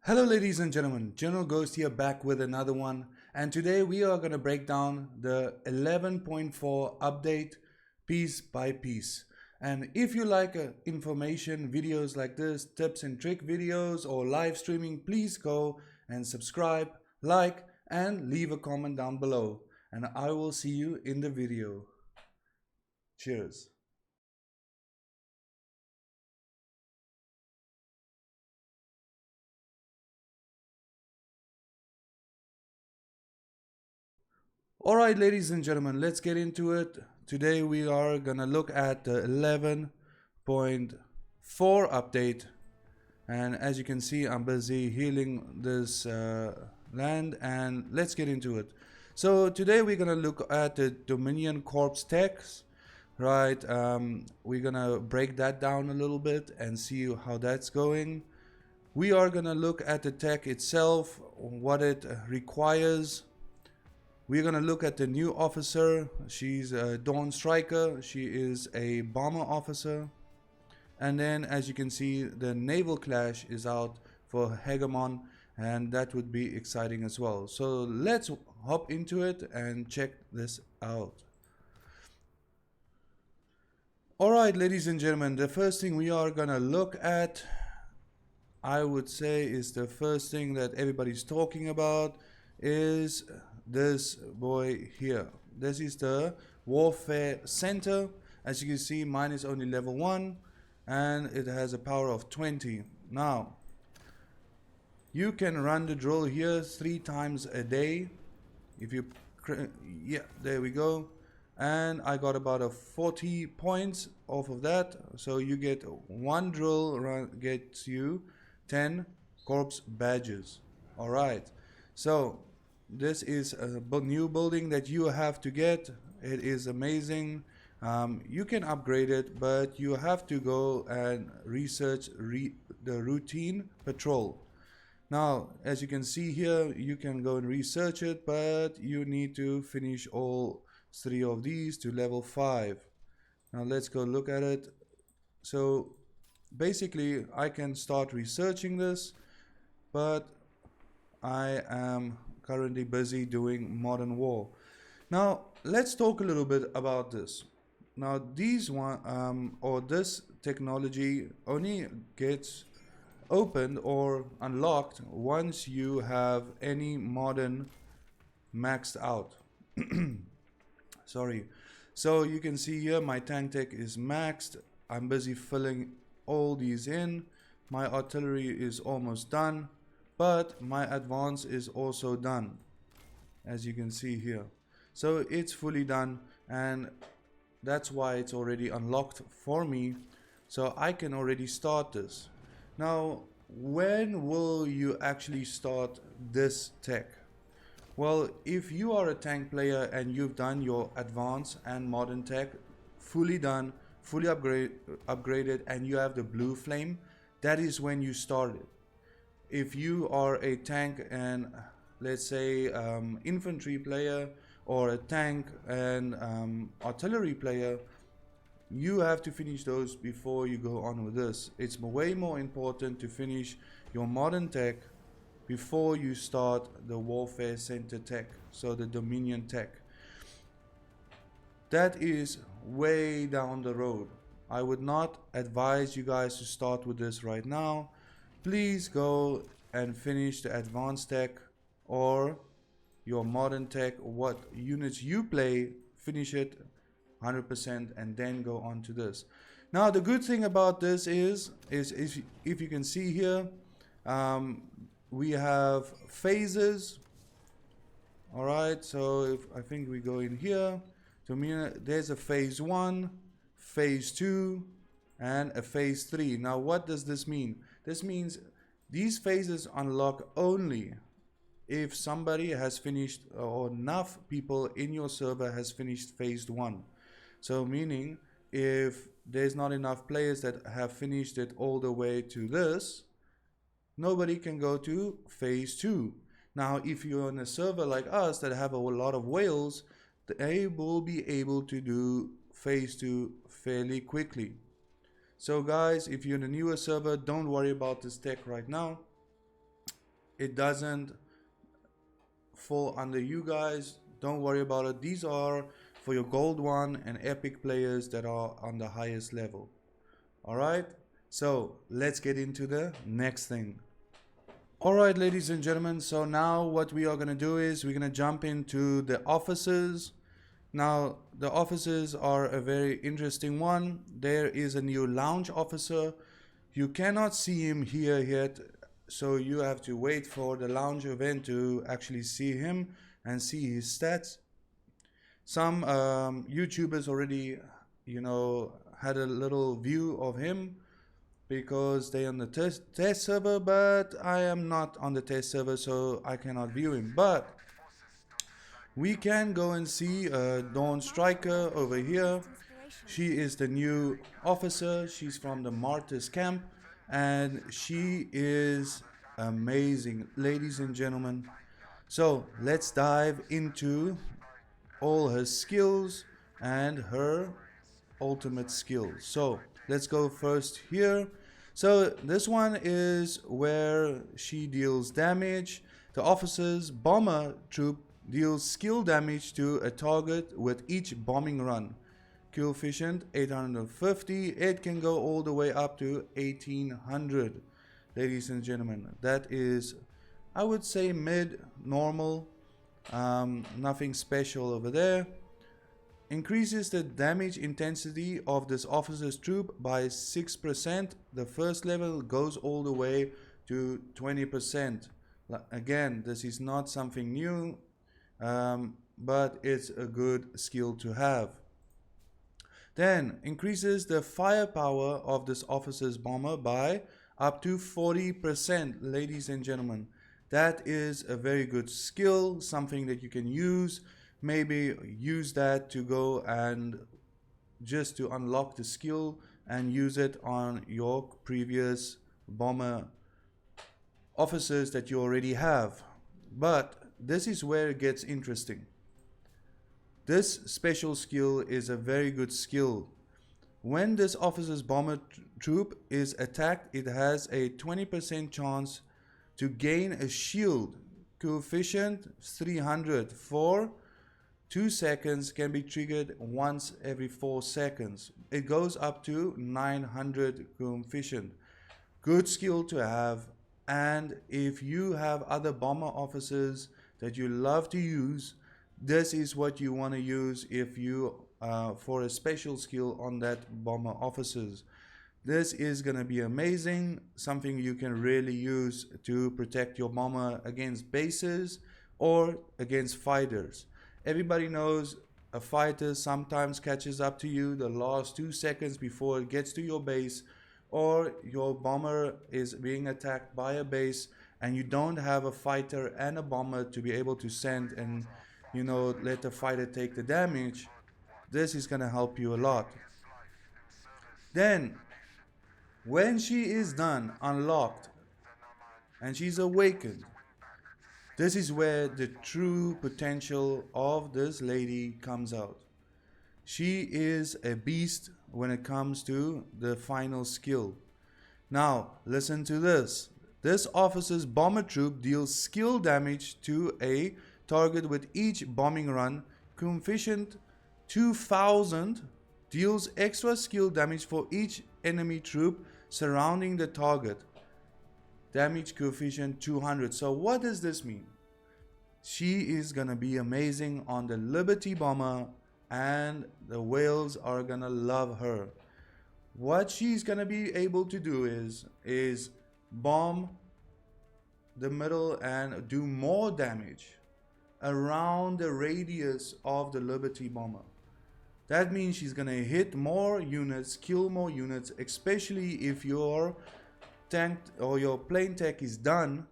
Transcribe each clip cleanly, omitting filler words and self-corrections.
Hello ladies and gentlemen, General Ghost here back with another one, and today we are going to break down the 11.4 update piece by piece. And if you like information videos like this, tips and trick videos or live streaming, please go and subscribe, like and leave a comment down below, and I will see you in the video. Cheers. Alright ladies and gentlemen, let's get into it. Today we are gonna look at the 11.4 update, and as you can see I'm busy healing this land, and let's get into it. So today we're gonna look at the Dominion Corps techs, right? We're gonna break that down a little bit and see how that's going. We are gonna look at the tech itself, what it requires. We're going to look at the new officer. She's a Dawn Striker. She is a bomber officer. And then as you can see, the naval clash is out for Hegemon, and that would be exciting as well. So let's hop into it and check this out. Alright ladies and gentlemen, the first thing we are going to look at, I would say, is the first thing that everybody's talking about is this boy here. This is the Warfare Center. As you can see, mine is only level 1 and it has a power of 20. Now you can run the drill here 3 times a day. If you yeah, there we go, and I got about a 40 points off of that. So you get one drill run gets you 10 corpse badges. All right, so this is a new building that you have to get. It is amazing. You can upgrade it, but you have to go and research the routine patrol. Now as you can see here, you can go and research it, but you need to finish all 3 of these to level 5. Now let's go look at it. So basically I can start researching this, but I am currently busy doing Modern War. Now let's talk a little bit about this. Now these this technology only gets opened or unlocked once you have any modern maxed out. Sorry. So you can see here my tank tech is maxed. I'm busy filling all these in. My artillery is almost done, but my advance is also done, as you can see here. So it's fully done, and that's why it's already unlocked for me, so I can already start this. Now when will you actually start this tech? Well, if you are a tank player and you've done your advanced and modern tech fully done, fully upgraded, and you have the blue flame, that is when you start it. If you are a tank and let's say infantry player, or a tank and artillery player, you have to finish those before you go on with this. It's way more important to finish your modern tech before you start the Warfare Center tech, so the Dominion tech. That is way down the road. I would not advise you guys to start with this right now. Please go and finish the advanced tech or your modern tech, what units you play, finish it 100% and then go on to this. Now the good thing about this is if you can see here, we have phases. All right, so if I think we go in here, there's a phase 1, phase 2 and a phase 3. Now what does this mean? This means these phases unlock only if somebody has finished, or enough people in your server has finished phase 1. So meaning if there's not enough players that have finished it all the way to this, nobody can go to phase 2. Now if you're on a server like us that have a lot of whales, they will be able to do phase 2 fairly quickly. So guys, if you're in a newer server, don't worry about this tech right now. it doesn't fall under you guys. Don't worry about it. These are for your gold one and epic players that are on the highest level. Alright, so let's get into the next thing. Alright, ladies and gentlemen, so now what we are going to do is we're going to jump into the offices. Now, the officers are a very interesting one. There is a new lounge officer. You cannot see him here yet, so you have to wait for the lounge event to actually see him and see his stats. Some YouTubers already, had a little view of him because they on the test server, but I am not on the test server, so I cannot view him. But we can go and see Dawn Striker over here. She is the new officer. She's from the Martyrs camp, and she is amazing, ladies and gentlemen. So let's dive into all her skills and her ultimate skills. So let's go first here. So this one is where she deals damage. The officer's bomber troop deals skill damage to a target with each bombing run. Coefficient 850. It can go all the way up to 1800. Ladies and gentlemen, that is, I would say, mid normal. Nothing special over there. Increases the damage intensity of this officer's troop by 6%. The first level goes all the way to 20%. Again, this is not something new, but it's a good skill to have. Then increases the firepower of this officer's bomber by up to 40%, ladies and gentlemen. That is a very good skill, something that you can use. Maybe use that to go and just to unlock the skill and use it on your previous bomber officers that you already have. But this is where it gets interesting. This special skill is a very good skill. When this officer's bomber troop is attacked, it has a 20% chance to gain a shield. Coefficient 300 for 2 seconds, can be triggered once every 4 seconds. It goes up to 900 coefficient. Good skill to have. And if you have other bomber officers that you love to use, this is what you want to use if you for a special skill on that bomber officers. This is going to be amazing, something you can really use to protect your bomber against bases or against fighters. Everybody knows a fighter sometimes catches up to you the last 2 seconds before it gets to your base, or your bomber is being attacked by a base and you don't have a fighter and a bomber to be able to send and let the fighter take the damage. This is going to help you a lot. Then when she is done, unlocked, and she's awakened, this is where the true potential of this lady comes out. She is a beast when it comes to the final skill. Now, listen to this. This officer's bomber troop deals skill damage to a target with each bombing run. Coefficient 2000 deals extra skill damage for each enemy troop surrounding the target. Damage coefficient 200. So what does this mean? She is gonna be amazing on the Liberty bomber and the whales are gonna love her. What she's gonna be able to do is bomb the middle and do more damage around the radius of the Liberty bomber. That means she's gonna hit more units, kill more units, especially if your tank or your plane tech is done.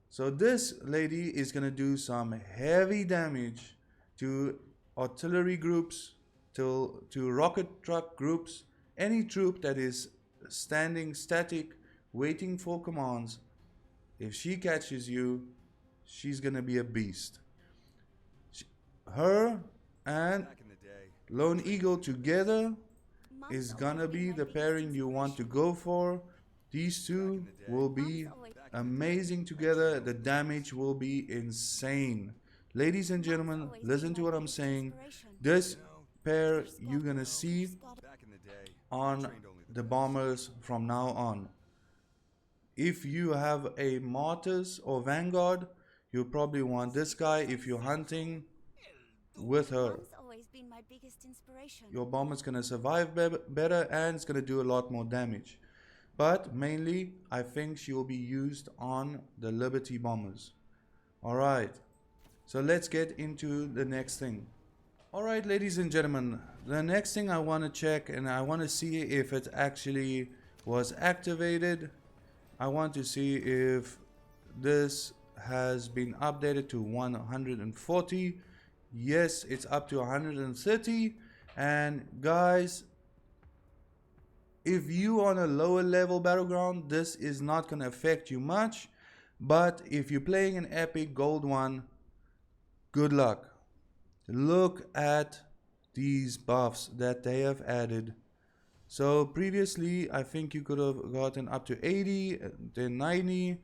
So this lady is gonna do some heavy damage to artillery groups, to rocket truck groups, any troop that is standing static waiting for commands. If she catches you, she's gonna be a beast. Her and Lone Eagle together is gonna be the pairing you want to go for. These two will be amazing together, the damage will be insane. Ladies and gentlemen, listen to what I'm saying. This pair you're gonna see on the bombers from now on. If you have a Martyrs or Vanguard, you probably want this guy if you're hunting with her. Your bomber's gonna survive better and it's gonna do a lot more damage. But mainly, I think she will be used on the Liberty bombers. Alright, so let's get into the next thing. Alright, ladies and gentlemen, the next thing I want to check, and I want to see if it actually was activated. I want to see if this has been updated to 140. Yes, it's up to 130. And guys, if you on a lower level battleground, this is not going to affect you much. But if you're playing an epic gold one, good luck. Look at these buffs that they have added. So previously, I think you could have gotten up to 80, then 90.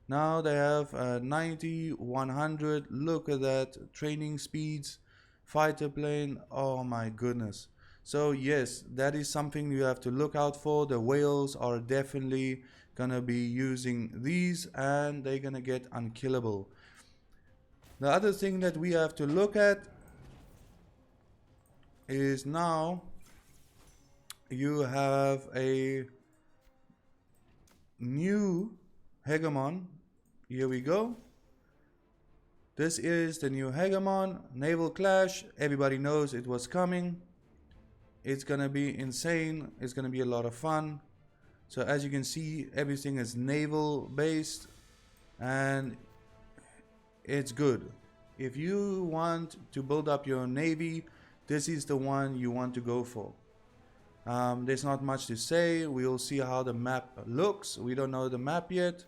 Now they have 90, 100. Look at that. Training speeds, fighter plane. Oh my goodness. So yes, that is something you have to look out for. The whales are definitely gonna be using these and they're gonna get unkillable. The other thing that we have to look at is now you have a new hegemon. Here we go. This is the new hegemon. Naval clash. Everybody knows it was coming. It's gonna be insane. It's gonna be a lot of fun. So as you can see, everything is naval based and it's good. If you want to build up your navy, this is the one you want to go for. There's not much to say. We'll see how the map looks. We don't know the map yet,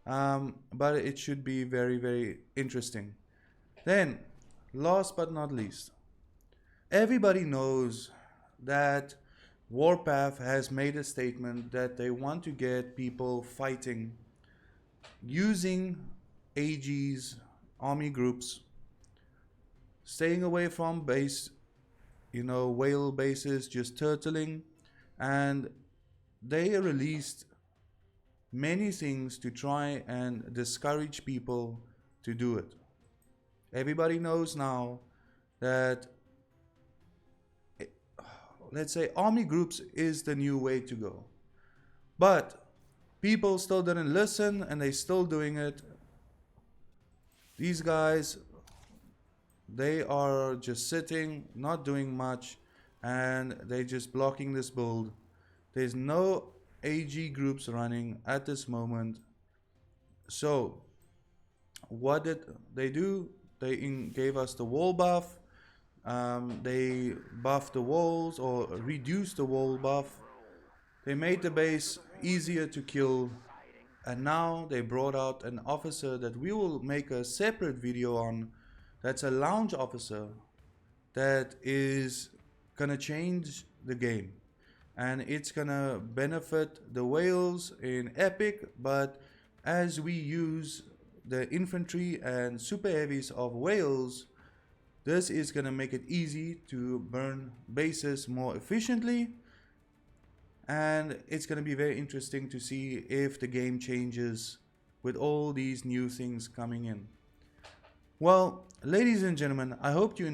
but it should be very, very interesting. Then, last but not least, everybody knows that Warpath has made a statement that they want to get people fighting using AGs, army groups, staying away from base, whale bases, just turtling, and they released many things to try and discourage people to do it. Everybody knows now that, let's say, army groups is the new way to go. But people still didn't listen and they still doing it. These guys, they are just sitting, not doing much, and they just blocking this build. There's no AG groups running at this moment. So what did they do? They gave us the wall buff. They buffed the walls or reduced the wall buff. They made the base easier to kill. And now they brought out an officer that we will make a separate video on. That's a lounge officer that is gonna change the game. And it's gonna benefit the whales in epic, but as we use the infantry and super heavies of whales, this is gonna make it easy to burn bases more efficiently. And it's gonna be very interesting to see if the game changes with all these new things coming in. Well, ladies and gentlemen, I hope you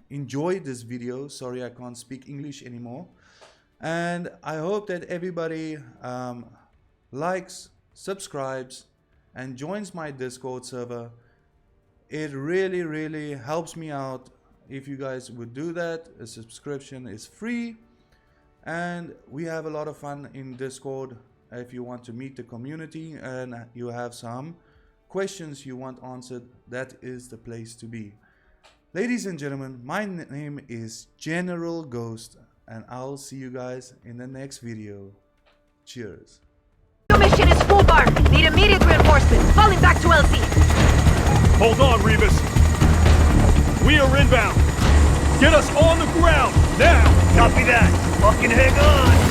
enjoyed this video. Sorry, I can't speak English anymore. And I hope that everybody likes, subscribes, and joins my Discord server. It really, really helps me out if you guys would do that. A subscription is free. And we have a lot of fun in Discord. If you want to meet the community and you have some questions you want answered, that is the place to be. Ladies and gentlemen, my name is General Ghost, and I'll see you guys in the next video. Cheers. New mission is full bar. Need immediate reinforcements. Falling back to LC. Hold on, Rebus. We are inbound. Get us on the ground, now! Copy that. Fucking hang on!